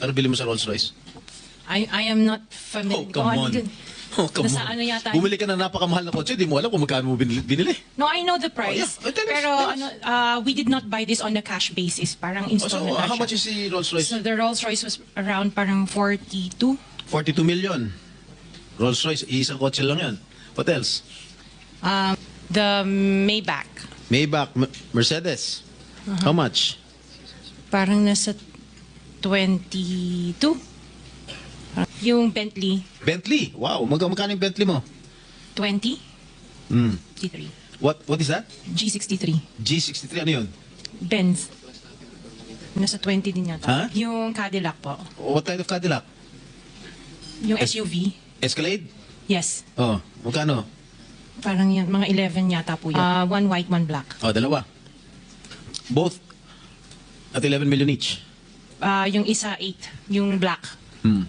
Ano bili mo sa Rolls Royce? I am not familiar. Oh, come on. Oh, come Nasa on. ano yata? Bumili ka na napakamahal na kotse, di mo alam kung magkano mo binili. No, I know the price. Oh, yeah. Tell us, Pero tell us. we did not buy this on a cash basis. Parang Oh, installment so, lang how siya. much is the Rolls Royce? So the Rolls Royce was around parang 42. 42 million. Rolls Royce, isang kotse lang yan. What else? The Maybach. Maybach, Mercedes. How much? Parang nasa 22. Yung Bentley, Bentley. Wow, magkano yung Bentley mo? 20. Hmm. G3. What is that? G63. G63, ano yun? Benz. Nasa 20 din yata. Ha? Yung Cadillac po. What kind of Cadillac? Yung SUV. Escalade? Yes. Oh, magkano? Parang yan, mga 11 yata po yun. One white, one black. Oh, dalawa. Both at 11 million each. Yung isa 8, yung black. Hmm.